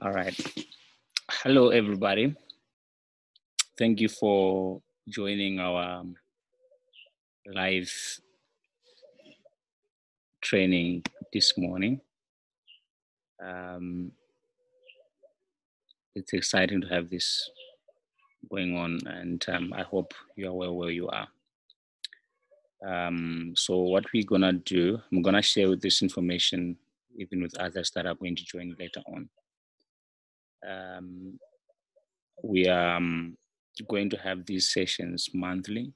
All right. Hello, everybody. Thank you for joining our live training this morning. It's exciting to have this going on, and I hope you are well where you are. So what we're gonna do, I'm gonna share this information even with others that are going to join later on. We are going to have these sessions monthly,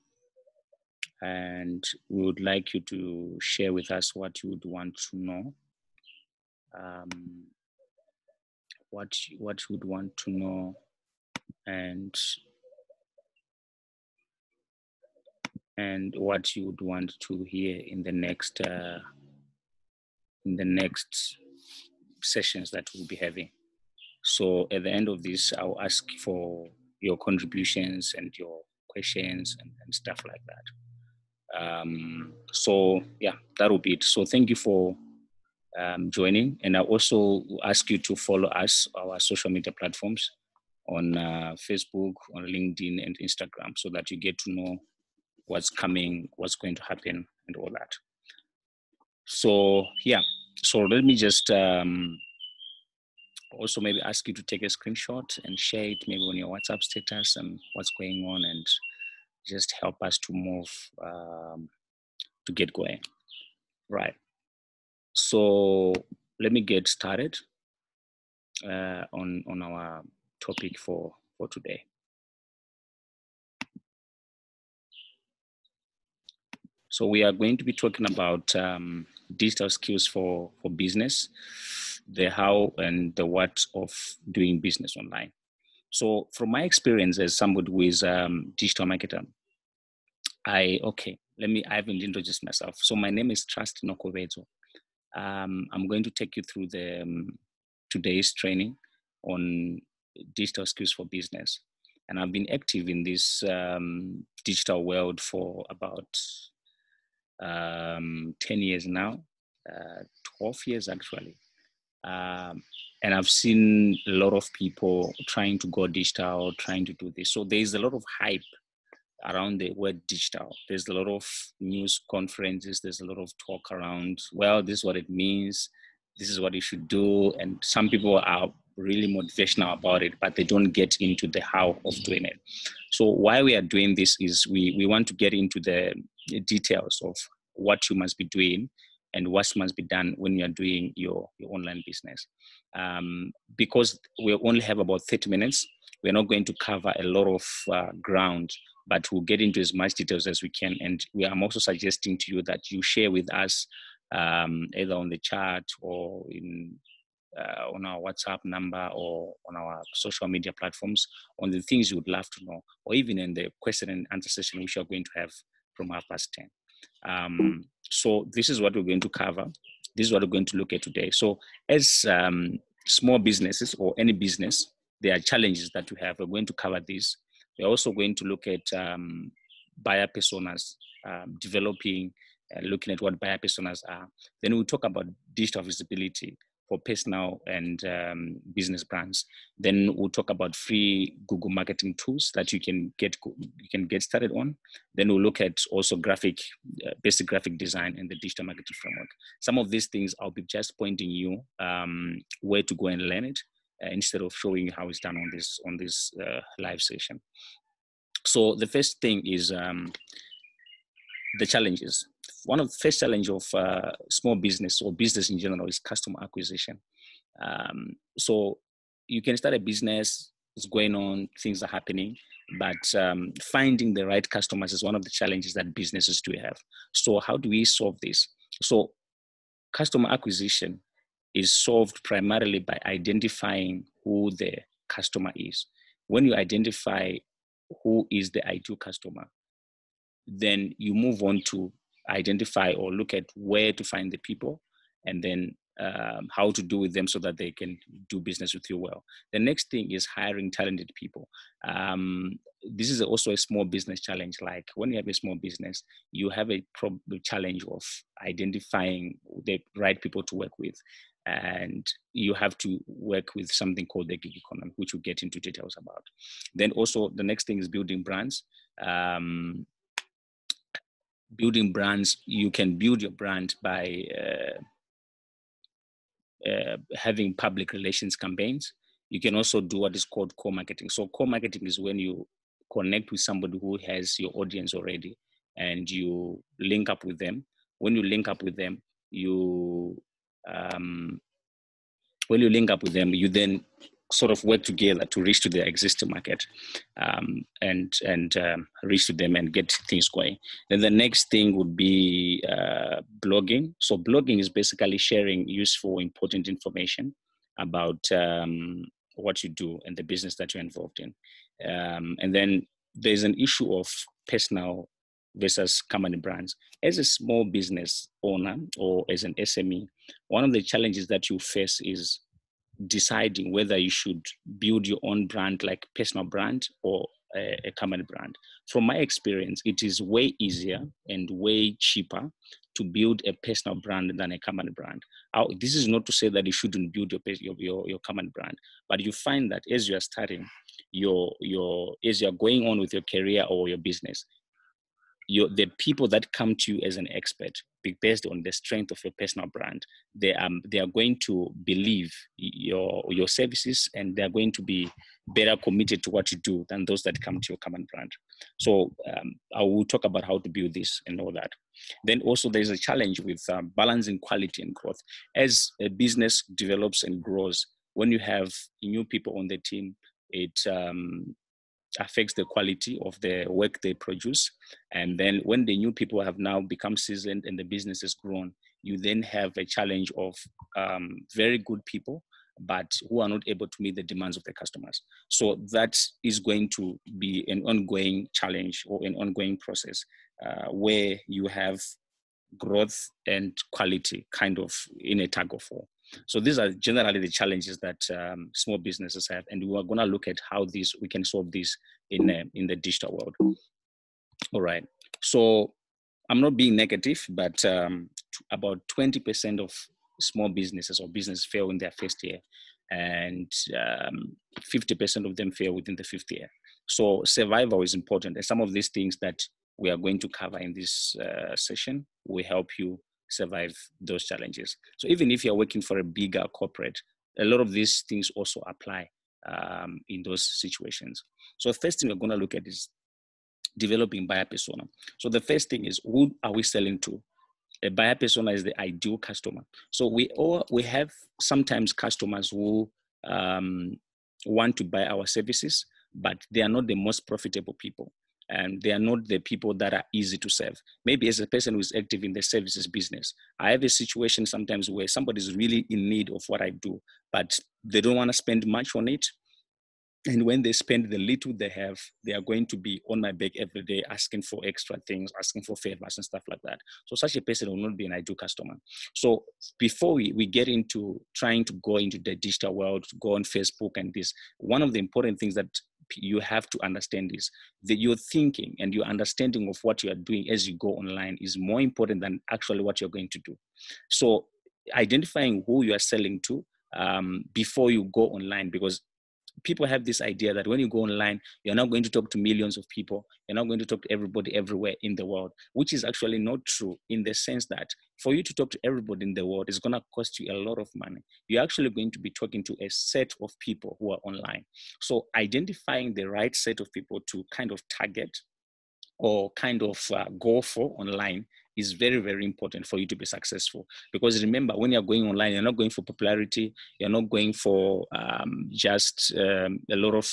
and we would like you to share with us what you would want to know, what you would want to know, and what you would want to hear in the next sessions that we'll be having. So at the end of this, I'll ask for your contributions and your questions and stuff like that. So yeah, that will be it. So thank you for joining, and I also ask you to follow us, our social media platforms on Facebook, on LinkedIn and Instagram, so that you get to know what's coming, what's going to happen and all that. So yeah, so let me just also maybe ask you to take a screenshot and share it maybe on your WhatsApp status and what's going on, and just help us to move to get going. Right. So let me get started on our topic for today. So we are going to be talking about digital skills for business, the how and the what of doing business online. So from my experience as somebody who is digital marketer, I haven't introduced myself. So my name is Trust Nokovezo. I'm going to take you through the today's training on digital skills for business. And I've been active in this digital world for about 10 years now, 12 years actually. And I've seen a lot of people trying to go digital, trying to do this. So there's a lot of hype around the word digital. There's a lot of news conferences. There's a lot of talk around, well, this is what it means. This is what you should do. And some people are really motivational about it, but they don't get into the how of doing it. So why we are doing this is we want to get into the details of what you must be doing and what must be done when you're doing your online business. Because we only have about 30 minutes, we're not going to cover a lot of ground, but we'll get into as much details as we can. And I'm also suggesting to you that you share with us either on the chat or on our WhatsApp number or on our social media platforms on the things you would love to know, or even in the question and answer session which we are going to have from 10:30. So this is what we're going to cover. This is what we're going to look at today. So as small businesses or any business, there are challenges that we have. We're going to cover this. We're also going to look at buyer personas, developing, looking at what buyer personas are. Then we'll talk about digital visibility for personal and business brands. Then we'll talk about free Google marketing tools that you can get started on. Then we'll look at also basic graphic design and the digital marketing framework. Some of these things I'll be just pointing you where to go and learn it instead of showing you how it's done on this live session. So the first thing is the challenges. One of the first challenge of small business or business in general is customer acquisition. So you can start a business, it's going on, things are happening, but finding the right customers is one of the challenges that businesses do have. So how do we solve this? So customer acquisition is solved primarily by identifying who the customer is. When you identify who is the ideal customer, then you move on to identify or look at where to find the people, and then how to do with them so that they can do business with you well. The next thing is hiring talented people. This is also a small business challenge. Like when you have a small business, you have a challenge of identifying the right people to work with. and you have to work with something called the gig economy, which we'll get into details about. Then also the next thing is building brands. Building brands, you can build your brand by having public relations campaigns. You can also do what is called co-marketing. So co-marketing is when you connect with somebody who has your audience already and you link up with them. When you link up with them, you you then sort of work together to reach to their existing market, and reach to them and get things going. Then the next thing would be blogging. So blogging is basically sharing useful, important information about what you do and the business that you're involved in. And then there's an issue of personal versus company brands. As a small business owner or as an SME, one of the challenges that you face is deciding whether you should build your own brand, like personal brand, or a company brand. From my experience, it is way easier and way cheaper to build a personal brand than a company brand. This is not to say that you shouldn't build your company brand, but you find that as you are starting as you're going on with your career or your business, the people that come to you as an expert, based on the strength of your personal brand, they are going to believe your services, and they are going to be better committed to what you do than those that come to your common brand. So I will talk about how to build this and all that. Then also there's a challenge with balancing quality and growth. As a business develops and grows, when you have new people on the team, it affects the quality of the work they produce. And then when the new people have now become seasoned and the business has grown, you then have a challenge of very good people, but who are not able to meet the demands of the customers. So that is going to be an ongoing challenge or an ongoing process where you have growth and quality kind of in a tug of war. So these are generally the challenges that small businesses have, and we are going to look at how we can solve this in the digital world. All right. So I'm not being negative, but about 20% of small businesses or businesses fail in their first year, and 50% of them fail within the fifth year. So survival is important, and some of these things that we are going to cover in this session will help you survive those challenges. So even if you're working for a bigger corporate, a lot of these things also apply in those situations. So the first thing we're going to look at is developing buyer persona. So the first thing is, who are we selling to? A buyer persona is the ideal customer. So we have sometimes customers who want to buy our services, but they are not the most profitable people. And they are not the people that are easy to serve. Maybe as a person who is active in the services business, I have a situation sometimes where somebody is really in need of what I do, but they don't want to spend much on it. And when they spend the little they have, they are going to be on my back every day, asking for extra things, asking for favors and stuff like that. So such a person will not be an ideal customer. So before we get into trying to go into the digital world, to go on Facebook and this, one of the important things that you have to understand is that your thinking and your understanding of what you are doing as you go online is more important than actually what you're going to do. So identifying who you are selling to before you go online, because people have this idea that when you go online, you're not going to talk to millions of people. You're not going to talk to everybody everywhere in the world, which is actually not true, in the sense that for you to talk to everybody in the world is going to cost you a lot of money. You're actually going to be talking to a set of people who are online. So identifying the right set of people to kind of target or kind of go for online is very, very important for you to be successful. Because remember, when you're going online, you're not going for popularity. You're not going for just a lot of,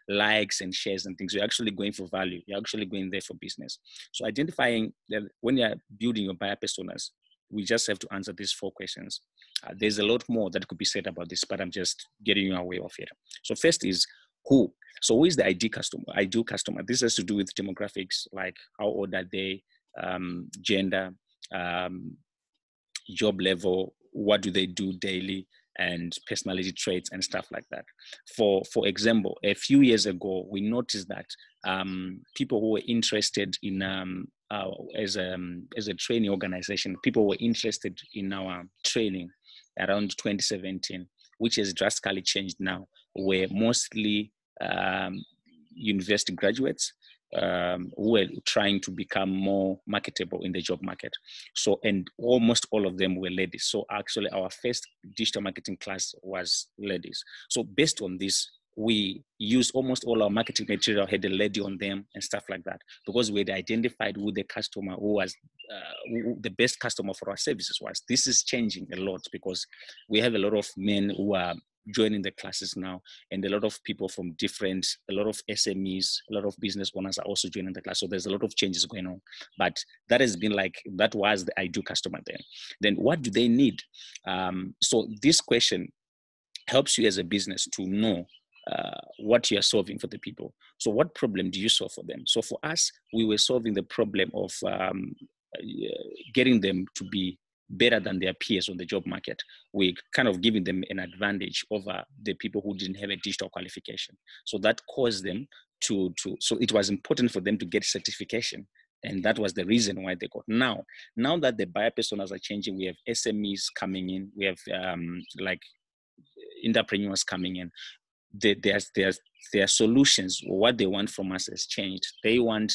likes and shares and things. You're actually going for value. You're actually going there for business. So identifying that when you're building your buyer personas, we just have to answer these 4 questions. There's a lot more that could be said about this, but I'm just getting you away of it. So first is who. So who is the ideal customer? This has to do with demographics, like how old are they, gender, job level, what do they do daily, and personality traits and stuff like that. For example, a few years ago, we noticed that people who were interested in as a training organization, people were interested in our training around 2017, which has drastically changed now. We're mostly university graduates who were trying to become more marketable in the job market. So, and almost all of them were ladies. So actually our first digital marketing class was ladies. So based on this, we used almost all our marketing material had a lady on them and stuff like that, because we had identified who the customer who was who the best customer for our services was. This is changing a lot because we have a lot of men who are joining the classes now, and a lot of people from a lot of SMEs, a lot of business owners are also joining the class. So there's a lot of changes going on, but that has been that was the ideal customer then. Then what do they need? So this question helps you as a business to know what you're solving for the people. So what problem do you solve for them? So for us, we were solving the problem of getting them to be better than their peers on the job market. We kind of giving them an advantage over the people who didn't have a digital qualification. So that caused them so it was important for them to get certification. And that was the reason why they got. Now that the buyer personas are changing, we have SMEs coming in, we have entrepreneurs coming in. Their solutions, what they want from us has changed. They want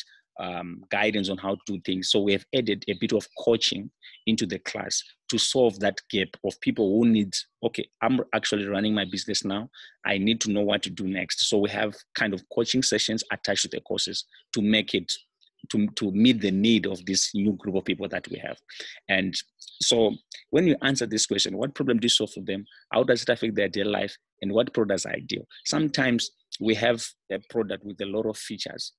guidance on how to do things. So we have added a bit of coaching into the class to solve that gap of people who need, okay, I'm actually running my business now. I need to know what to do next. So we have kind of coaching sessions attached to the courses to make it, to meet the need of this new group of people that we have. And so when you answer this question, what problem do you solve for them? How does it affect their daily life? And what products are ideal? Sometimes we have a product with a lot of features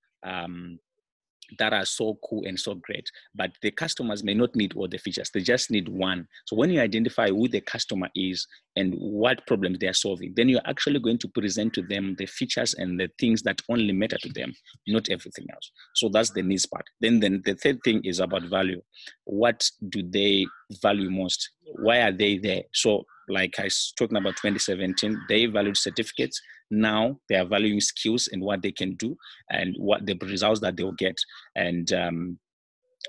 that are so cool and so great, but the customers may not need all the features. They just need one. So when you identify who the customer is and what problems they are solving, then you're actually going to present to them the features and the things that only matter to them, not everything else. So that's the needs part. Then the third thing is about value. What do they value most? Why are they there? So like I was talking about 2017, they valued certificates. Now they are valuing skills and what they can do and what the results that they'll get. And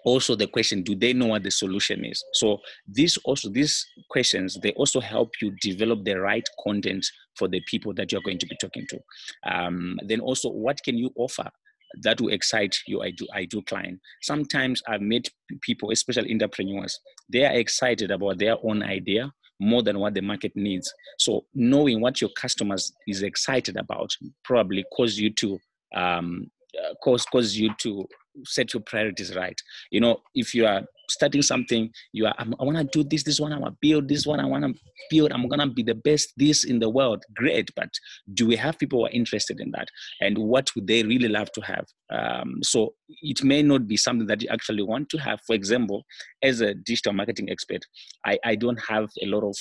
also the question, do they know what the solution is? So these questions, they also help you develop the right content for the people that you're going to be talking to. Then also, what can you offer that will excite your ideal client? Sometimes I've met people, especially entrepreneurs, they are excited about their own idea more than what the market needs. So knowing what your customers is excited about probably cause you to set your priorities right. You know, if you are starting something, I want to do this one, I want to build this one, I'm going to be the best this in the world. Great, but do we have people who are interested in that? And what would they really love to have? So it may not be something that you actually want to have. For example, as a digital marketing expert, I don't have a lot of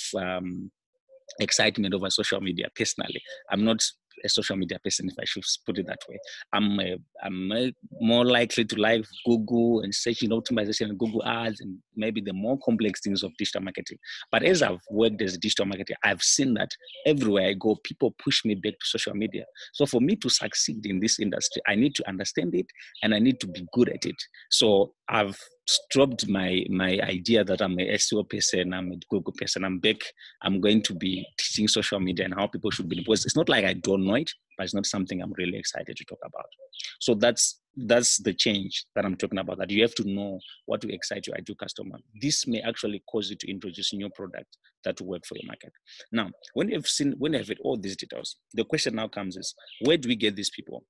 excitement over social media personally. I'm not a social media person, if I should put it that way. I'm more likely to like Google and search engine optimization and Google ads and maybe the more complex things of digital marketing. But as I've worked as a digital marketer, I've seen that everywhere I go, people push me back to social media. So for me to succeed in this industry, I need to understand it and I need to be good at it. So I've dropped my idea that I'm a SEO person, I'm a Google person. I'm going to be teaching social media and how people should be, because it's not like I don't know it, but it's not something I'm really excited to talk about. So that's the change that I'm talking about, that you have to know what to excite your ideal customer. This may actually cause you to introduce new products that will work for your market. Now, when you've had all these details, the question now comes is, where do we get these people?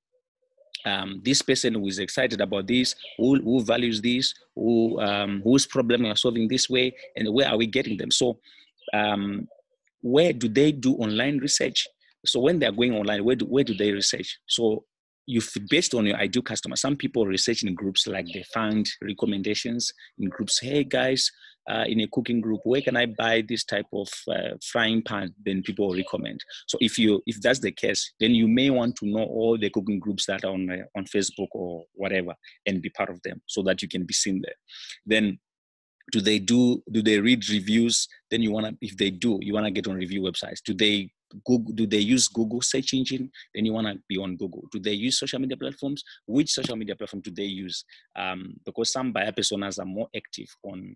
This person who is excited about this, who values this, whose problem we are solving this way, and where are we getting them? So where do they do online research? So when they're going online, where do they research? So based on your ideal customer, some people research in groups, like they find recommendations in groups. Hey guys, in a cooking group, where can I buy this type of frying pan? Then people will recommend. So if that's the case, then you may want to know all the cooking groups that are on Facebook or whatever, and be part of them so that you can be seen there. Then do they read reviews? Then if they do, you want to get on review websites. Do they Google, do they use Google search engine? Then you want to be on Google. Do they use social media platforms? Which social media platform do they use? Because some buyer personas are more active on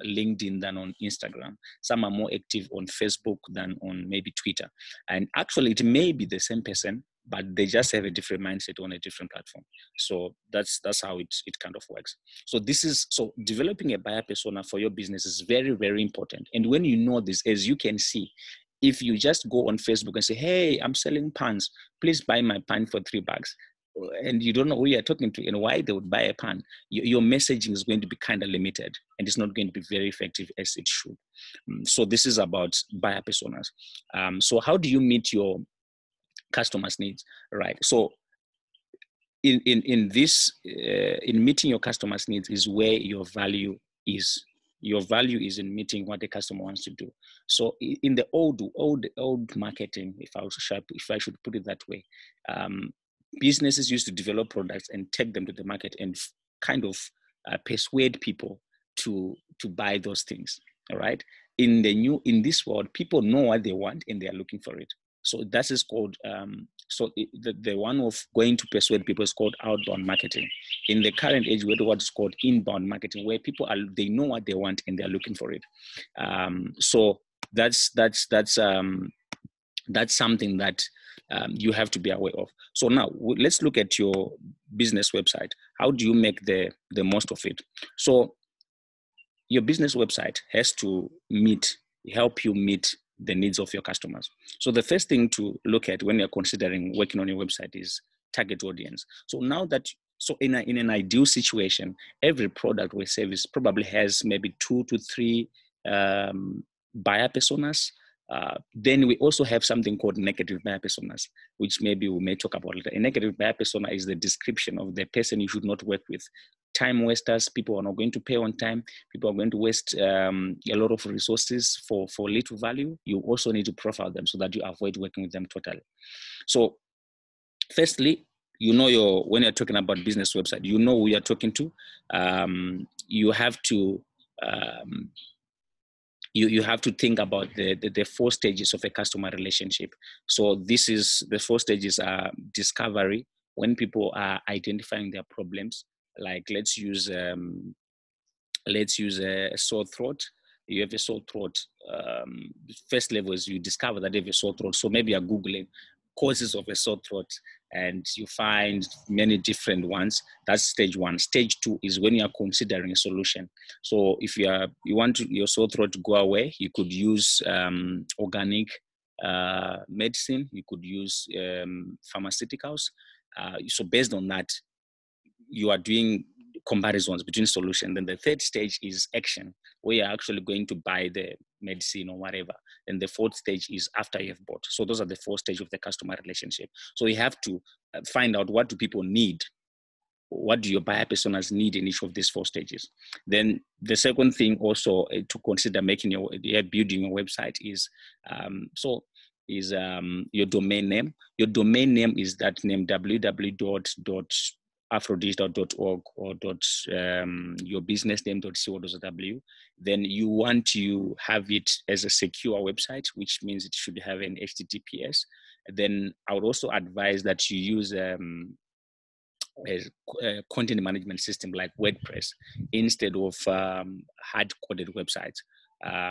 LinkedIn than on Instagram. Some are more active on Facebook than on maybe Twitter. And actually, it may be the same person, but they just have a different mindset on a different platform. So that's how it kind of works. So so developing a buyer persona for your business is very, very important. And when you know this, as you can see, if you just go on Facebook and say, hey, I'm selling pans, please buy my pan for $3, and you don't know who you're talking to and why they would buy a pan, your messaging is going to be kind of limited and it's not going to be very effective as it should. So this is about buyer personas. So how do you meet your customers' needs, right? So in meeting your customers' needs is where your value is. Your value is in meeting what the customer wants to do. So in the old marketing, if I should put it that way, businesses used to develop products and take them to the market and kind of persuade people to buy those things. All right. In this world, people know what they want and they are looking for it. So that is called, the one of going to persuade people is called outbound marketing. In the current age, we have what is called inbound marketing, where people they know what they want and they're looking for it. So that's something that you have to be aware of. So now let's look at your business website. How do you make the most of it? So your business website has to help you meet the needs of your customers. So the first thing to look at when you're considering working on your website is target audience. So in an ideal situation, every product or service probably has maybe 2 to 3 buyer personas. Then we also have something called negative buyer personas, which maybe we may talk about later. A negative buyer persona is the description of the person you should not work with. Time wasters, people are not going to pay on time. People are going to waste a lot of resources for little value. You also need to profile them so that you avoid working with them totally. So firstly, when you're talking about business website, you know who you're talking to. You have to you have to think about the 4 stages of a customer relationship. So the 4 stages are discovery, when people are identifying their problems. Like let's use a sore throat. You have a sore throat. First level is you discover that you have a sore throat. So maybe you're Googling causes of a sore throat and you find many different ones. That's stage 1. Stage 2 is when you are considering a solution. So if you want your sore throat to go away, you could use organic medicine. You could use pharmaceuticals. So based on that, you are doing comparisons between solutions. Then the 3rd stage is action, where you're actually going to buy the medicine or whatever. And the 4th stage is after you've bought. So those are the 4 stages of the customer relationship. So you have to find out, what do people need? What do your buyer personas need in each of these 4 stages? Then the second thing also to consider building your website is your domain name. Your domain name is that name, www.afrodigital.org or yourbusinessname.co.w. Then you want to have it as a secure website, which means it should have an HTTPS. Then I would also advise that you use a content management system like WordPress instead of hard-coded websites.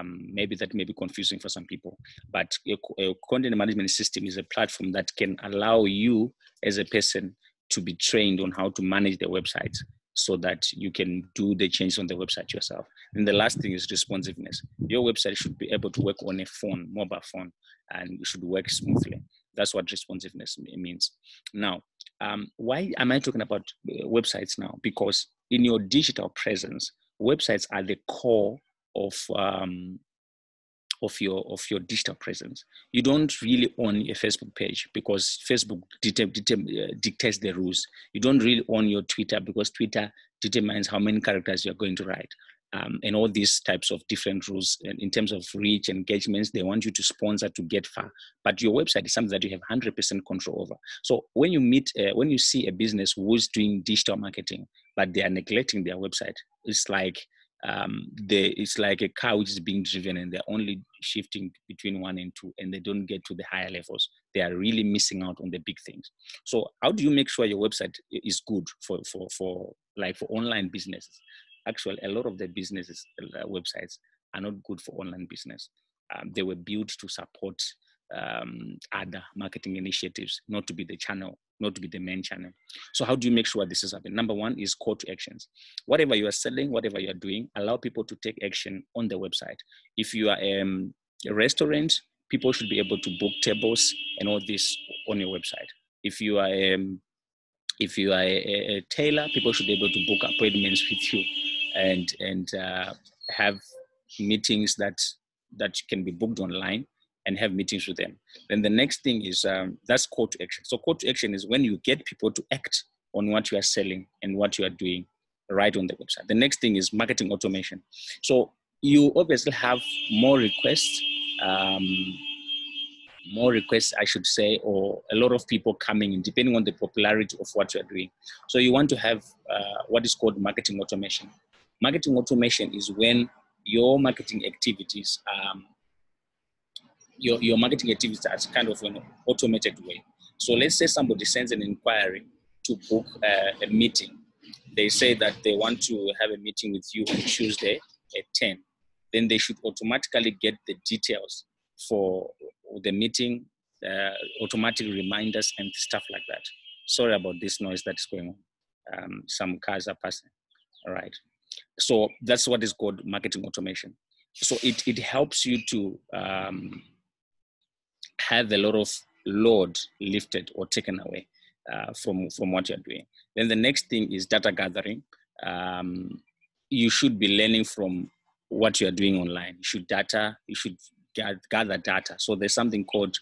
Maybe that may be confusing for some people, but a content management system is a platform that can allow you as a person to be trained on how to manage the website so that you can do the changes on the website yourself. And the last thing is responsiveness. Your website should be able to work on a mobile phone, and it should work smoothly. That's what responsiveness means. Now, why am I talking about websites now? Because in your digital presence, websites are the core of your digital presence. You don't really own a Facebook page because Facebook dictates the rules. You don't really own your Twitter because Twitter determines how many characters you're going to write. And all these types of different rules in terms of reach, engagements, they want you to sponsor to get far. But your website is something that you have 100% control over. So when you see a business who's doing digital marketing, but they are neglecting their website, it's like it's like a car which is being driven and they're only shifting between 1 and 2 and they don't get to the higher levels. They are really missing out on the big things. So how do you make sure your website is good for online businesses? Actually, a lot of the businesses websites are not good for online business. They were built to support other marketing initiatives, not to be the channel, not to be the main channel. So how do you make sure this is happening? Number one is call to actions. Whatever you are selling, whatever you are doing, allow people to take action on the website. If you are a restaurant, people should be able to book tables and all this on your website. If you are a tailor, people should be able to book appointments with you and have meetings that can be booked online and have meetings with them. Then the next thing is that's call to action. So call to action is when you get people to act on what you are selling and what you are doing right on the website. The next thing is marketing automation. So you obviously have more requests, I should say, or a lot of people coming in, depending on the popularity of what you're doing. So you want to have what is called marketing automation. Marketing automation is when your marketing activities, your marketing activities are kind of an automated way. So let's say somebody sends an inquiry to book a meeting. They say that they want to have a meeting with you on Tuesday at 10. Then they should automatically get the details for the meeting, automatic reminders and stuff like that. Sorry about this noise that's going on. Some cars are passing. All right. So that's what is called marketing automation. So it helps you to have a lot of load lifted or taken away from what you're doing. Then the next thing is data gathering. You should be learning from what you're doing online. You should gather data. So there's something called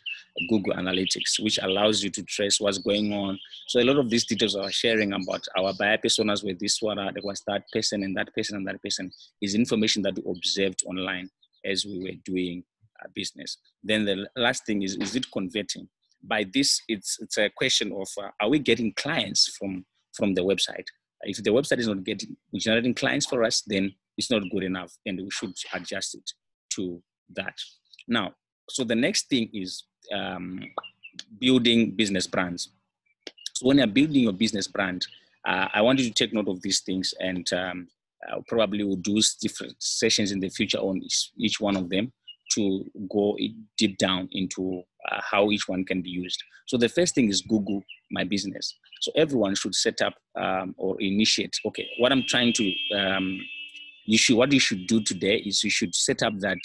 Google Analytics, which allows you to trace what's going on. So a lot of these details I was sharing about our buyer personas with this one, there was that person and that person and that person is information that we observed online as we were doing business. Then the last thing is it converting? By this, it's a question of are we getting clients from the website? If the website is not generating clients for us, then it's not good enough, and we should adjust it to that. Now, so the next thing is building business brands. So when you're building your business brand, I want you to take note of these things, and probably we'll do different sessions in the future on each one of them to go deep down into how each one can be used. So the first thing is Google My Business. So everyone should set up or initiate. Okay, what I'm trying to what you should do today is you should set up that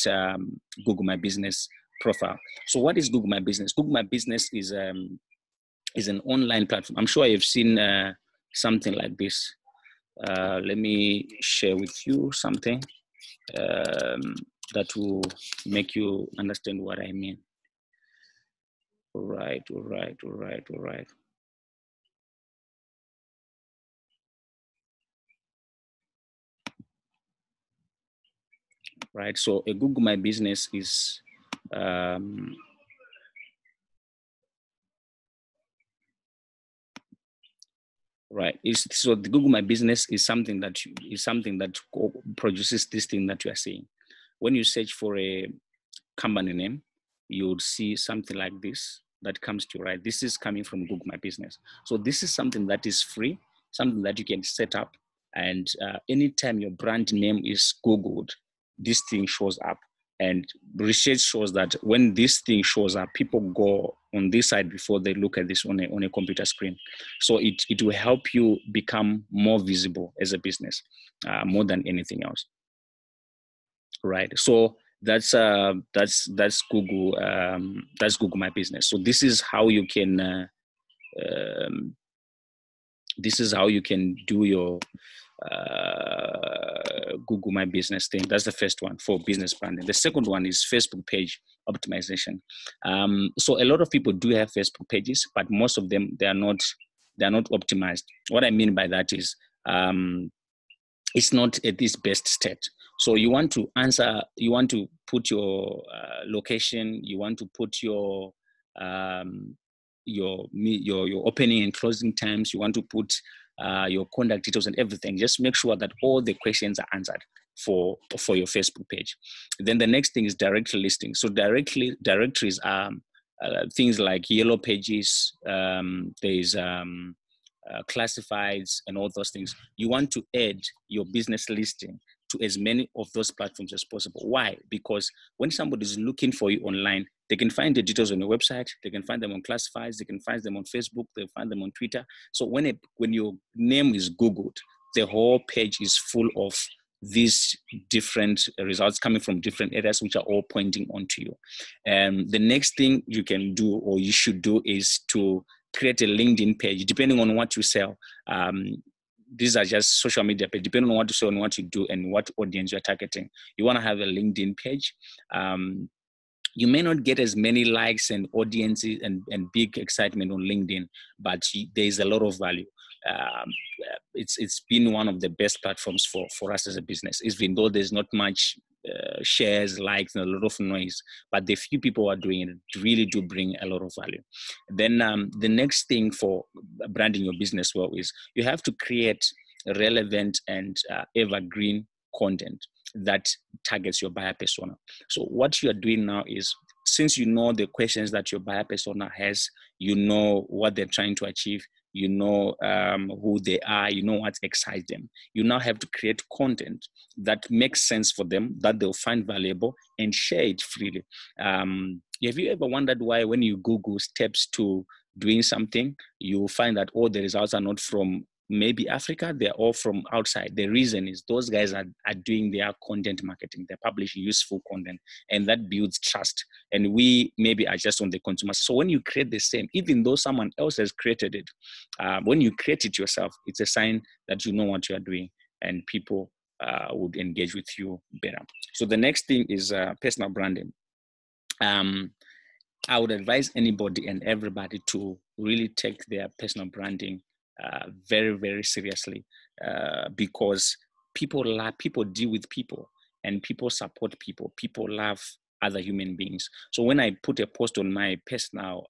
Google My Business profile. So what is Google My Business? Google My Business is an online platform. I'm sure you've seen something like this. Let me share with you something that will make you understand what I mean. All right. Right, so a Google My Business is right. So the Google My Business is something that produces this thing that you are seeing. When you search for a company name, you would see something like this that comes to you, right? This is coming from Google My Business. So this is something that is free, something that you can set up, and anytime your brand name is Googled, this thing shows up. And research shows that when this thing shows up, people go on this side before they look at this on a computer screen. So it will help you become more visible as a business, more than anything else. Right. So that's Google. That's Google My Business. So this is how you can. This is how you can do your Google My Business thing. That's the first one for business branding. The second one is Facebook page optimization. So a lot of people do have Facebook pages, but most of them they are not optimized. What I mean by that is it's not at this best state. So you want to put your location, you want to put your opening and closing times, you want to put your contact details and everything. Just make sure that all the questions are answered. for your Facebook page. Then the next thing is directory listing. So directories are things like yellow pages. There's classifieds and all those things. You want to add your business listing to as many of those platforms as possible. Why? Because when somebody is looking for you online, they can find the details on your website, they can find them on classifieds, they can find them on Facebook, they find them on Twitter. So when your name is Googled, the whole page is full of these different results coming from different areas, which are all pointing onto you. And the next thing you can do, or you should do, is to create a LinkedIn page, depending on what you sell. These are just social media page, depending on what you sell and what you do and what audience you're targeting. You want to have a LinkedIn page. You may not get as many likes and audiences and big excitement on LinkedIn, but there's a lot of value. It's been one of the best platforms for us as a business, even though there's not much shares, likes, and a lot of noise, but the few people who are doing it really do bring a lot of value. Then the next thing for branding your business well is you have to create relevant and evergreen content that targets your buyer persona. So what you are doing now is, since you know the questions that your buyer persona has, you know what they're trying to achieve, you know who they are, you know what excites them. You now have to create content that makes sense for them, that they'll find valuable, and share it freely. Have you ever wondered why when you Google steps to doing something, you find that all the results are not from maybe Africa, they're all from outside? The reason is those guys are doing their content marketing, they're publishing useful content, and that builds trust. And we maybe are just on the consumer. So when you create the same, even though someone else has created it, when you create it yourself, it's a sign that you know what you are doing, and people would engage with you better. So the next thing is personal branding. I would advise anybody and everybody to really take their personal branding very, very seriously, because people deal with people, and people support people. People love other human beings. So when I put a post on my personal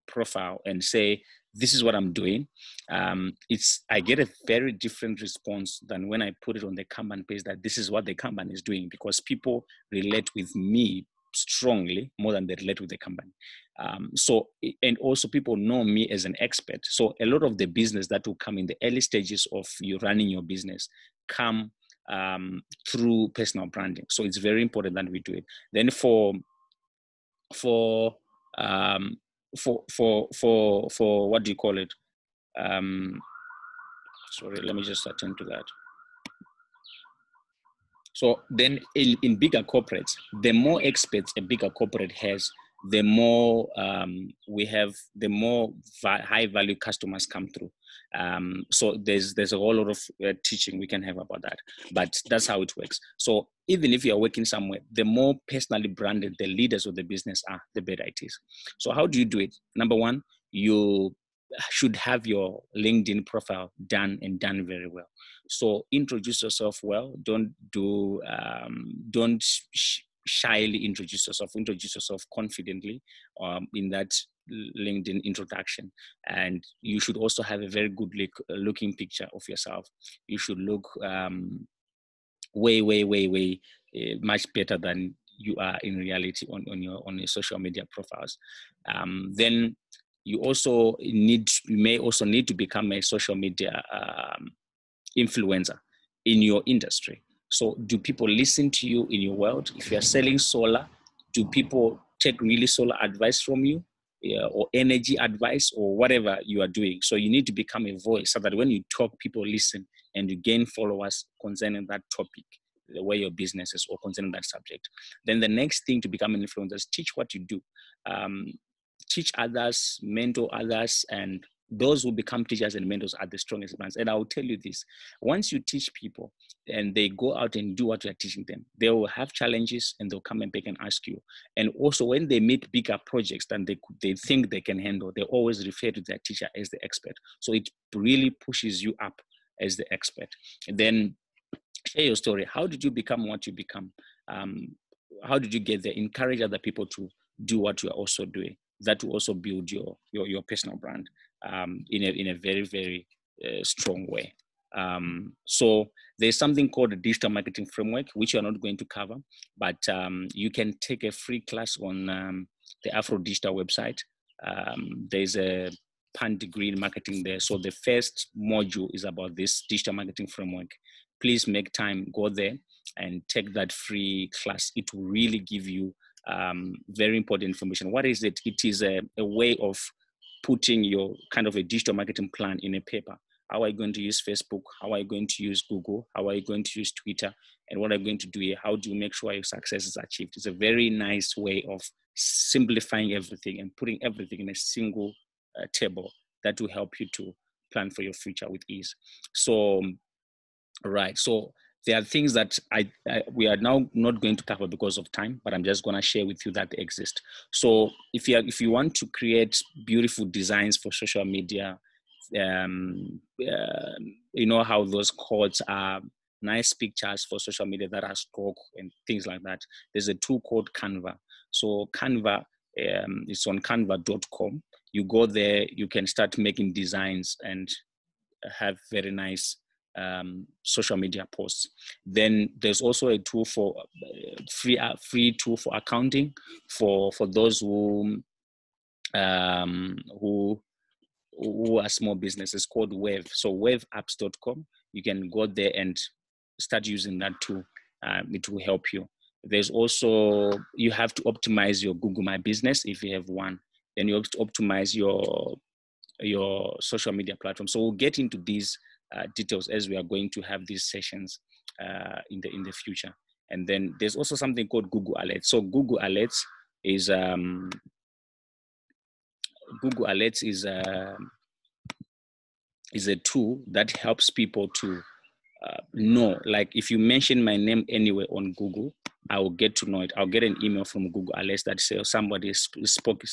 profile and say, this is what I'm doing, I get a very different response than when I put it on the Kanban page that this is what the Kanban is doing, because people relate with me strongly more than they relate with the company. And also people know me as an expert. So a lot of the business that will come in the early stages of you running your business come through personal branding. So it's very important that we do it. Then for what do you call it? Sorry, let me just attend to that. So then in bigger corporates, the more experts a bigger corporate has, the more we have, the more high value customers come through. So there's a whole lot of teaching we can have about that, but that's how it works. So even if you're working somewhere, the more personally branded the leaders of the business are, the better it is. So how do you do it? Number one, you should have your LinkedIn profile done very well. So introduce yourself well. Don't shyly introduce yourself. Introduce yourself confidently in that LinkedIn introduction. And you should also have a very good looking picture of yourself. You should look way much better than you are in reality on your social media profiles. Then you may also need to become a social media influencer in your industry. So do people listen to you in your world? If you're selling solar, do people take really solar advice from you, or energy advice, or whatever you are doing? So you need to become a voice so that when you talk, people listen and you gain followers concerning that topic, where your business is, or concerning that subject. Then the next thing to become an influencer is teach what you do. Teach others, mentor others, and those who become teachers and mentors are the strongest brands. And I will tell you this, once you teach people and they go out and do what you're teaching them, they will have challenges and they'll come and back and ask you. And also when they meet bigger projects than they think they can handle, they always refer to their teacher as the expert. So it really pushes you up as the expert. And then share your story. How did you become what you become? How did you get there? Encourage other people to do what you're also doing. That will also build your personal brand in a very, very strong way. So there's something called a digital marketing framework, which you're not going to cover, but you can take a free class on the Afrodigital website. There's a pan degree in marketing there. So the first module is about this digital marketing framework. Please make time, go there and take that free class. It will really give you very important information. What is it? It is a way of putting your kind of a digital marketing plan in a paper. How are you going to use Facebook? How are you going to use Google? How are you going to use Twitter? And what are you going to do here? How do you make sure your success is achieved? It's a very nice way of simplifying everything and putting everything in a single table that will help you to plan for your future with ease. So, right. So there are things that we are now not going to cover because of time, but I'm just going to share with you that they exist. So if you want to create beautiful designs for social media, you know how those codes are nice pictures for social media that are stock and things like that. There's a tool called Canva. So Canva, it's on canva.com. You go there, you can start making designs and have very nice social media posts. Then there's also a tool for free tool for accounting for those who are small businesses, called Wave. So waveapps.com, you can go there and start using that tool. It will help you. There's also, you have to optimize your Google My Business if you have one. Then you have to optimize your social media platform. So we'll get into these details as we are going to have these sessions in the future. And then there's also something called Google Alerts. So Google Alerts is a tool that helps people to know, like if you mention my name anywhere on Google, I will get to know it. I'll get an email from Google Alerts that says somebody is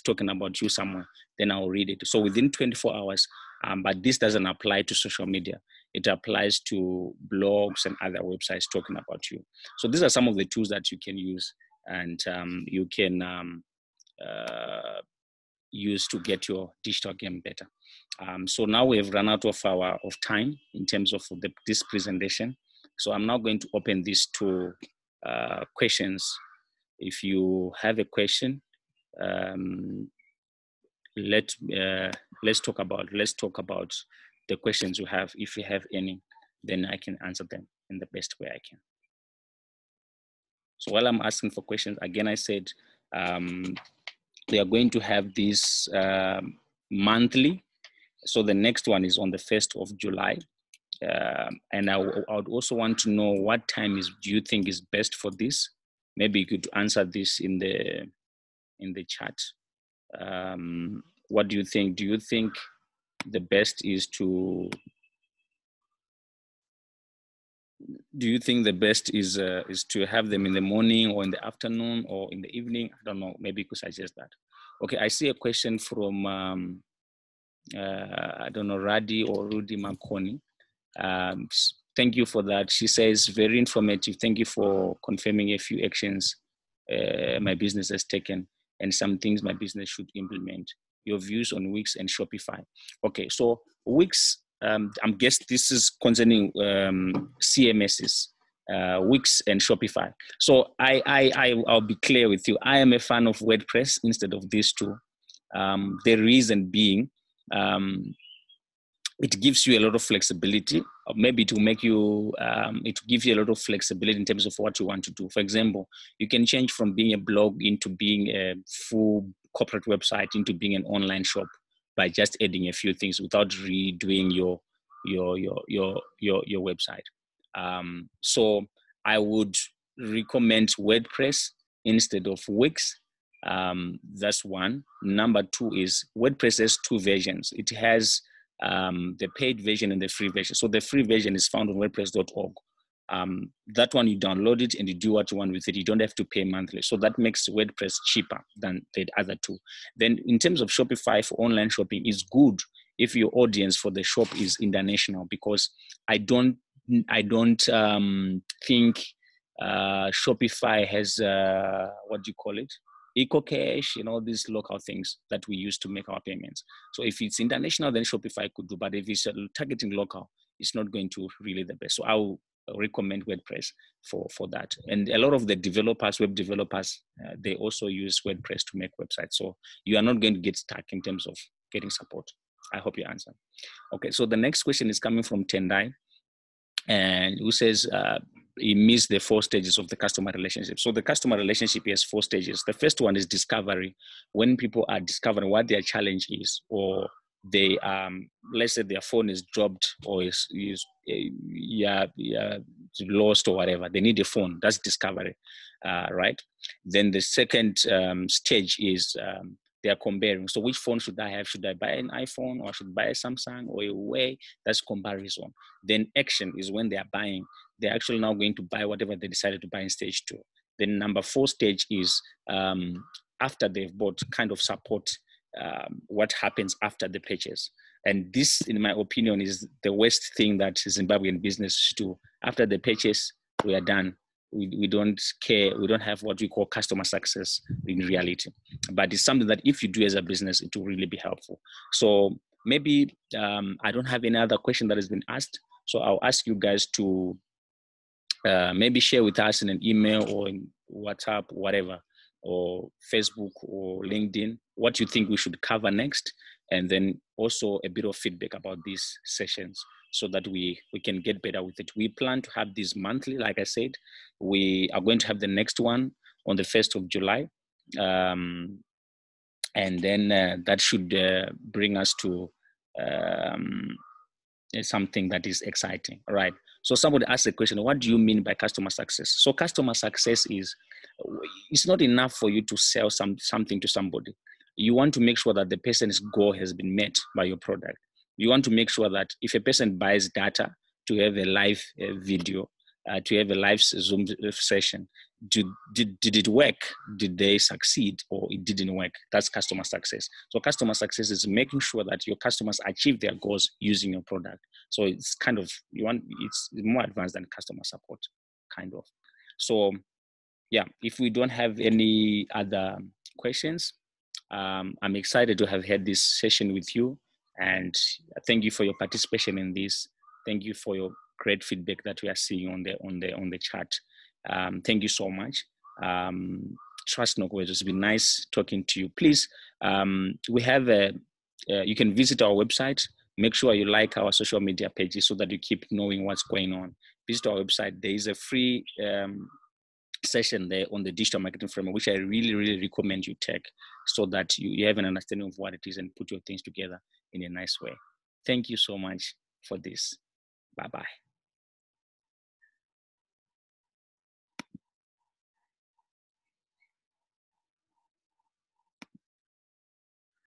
talking about you somewhere, then I'll read it. So within 24 hours, but this doesn't apply to social media. It applies to blogs and other websites talking about you. So these are some of the tools that you can use, and you can use to get your digital game better. So now we have run out of time in terms of this presentation. So I'm now going to open this to questions. If you have a question, let's talk about the questions you have. If you have any, then I can answer them in the best way I can. So while I'm asking for questions, again, I said we are going to have this monthly. So the next one is on the 1st of July. And I would also want to know what time do you think is best for this? Maybe you could answer this in the chat. What do you think? Do you think the best is to? Do you think the best is to have them in the morning or in the afternoon or in the evening? I don't know. Maybe you could suggest that. Okay, I see a question from I don't know, Radi or Rudy Makoni. Thank you for that. She says, very informative. Thank you for confirming a few actions my business has taken and some things my business should implement. Your views on Wix and Shopify. Okay, so Wix, I'm guessing this is concerning CMSs, Wix and Shopify. So I'll be clear with you. I am a fan of WordPress instead of these two. The reason being, it gives you a lot of flexibility. Maybe it will make you, it will give you a lot of flexibility in terms of what you want to do. For example, you can change from being a blog into being a full corporate website into being an online shop by just adding a few things without redoing your website. So I would recommend WordPress instead of Wix. That's one. Number two is WordPress has two versions. It has the paid version and the free version. So the free version is found on wordpress.org. That one, you download it and you do what you want with it. You don't have to pay monthly. So that makes WordPress cheaper than the other two. Then in terms of Shopify for online shopping, is good if your audience for the shop is international, because I don't think Shopify has, what do you call it? EcoCash, these local things that we use to make our payments. So if it's international, then Shopify could do. But if it's targeting local, it's not going to really the best. So I'll recommend WordPress for that. And a lot of the developers, web developers, they also use WordPress to make websites. So you are not going to get stuck in terms of getting support. I hope you answer. Okay, so the next question is coming from Tendai, and who says he missed the 4 stages of the customer relationship. So the customer relationship has 4 stages. The first one is discovery. When people are discovering what their challenge is, or they let's say their phone is dropped or is lost or whatever, they need a phone. That's discovery, right? Then the second stage is they are comparing. So which phone should I have? Should I buy an iPhone, or should I buy a Samsung or a Huawei? That's comparison. Then action is when they are buying. They're actually now going to buy whatever they decided to buy in stage 2. Then number 4 stage is after they've bought, kind of support what happens after the purchase. And this, in my opinion, is the worst thing that Zimbabwean business should do. After the purchase, we are done. We don't care. We don't have what we call customer success in reality. But it's something that if you do as a business, it will really be helpful. So maybe I don't have any other question that has been asked. So I'll ask you guys to maybe share with us in an email or in WhatsApp, whatever, or Facebook or LinkedIn, what you think we should cover next. And then also a bit of feedback about these sessions so that we can get better with it. We plan to have these monthly, like I said. We are going to have the next one on the 1st of July. And then that should bring us to something that is exciting, right? So somebody asked a question, what do you mean by customer success? So customer success is, it's not enough for you to sell something to somebody. You want to make sure that the person's goal has been met by your product. You want to make sure that if a person buys data to have a live video, to have a live Zoom session, did it work? Did they succeed, or it didn't work? That's customer success. So customer success is making sure that your customers achieve their goals using your product. So it's kind of, it's more advanced than customer support, kind of. So yeah, if we don't have any other questions, I'm excited to have had this session with you, and thank you for your participation in this. Thank you for your great feedback that we are seeing on the chat. Thank you so much. Trust no words. It's been nice talking to you. Please, we have you can visit our website. Make sure you like our social media pages so that you keep knowing what's going on. Visit our website. There is a free session there on the digital marketing framework, which I really, really recommend you take so that you have an understanding of what it is and put your things together in a nice way. Thank you so much for this. Bye-bye.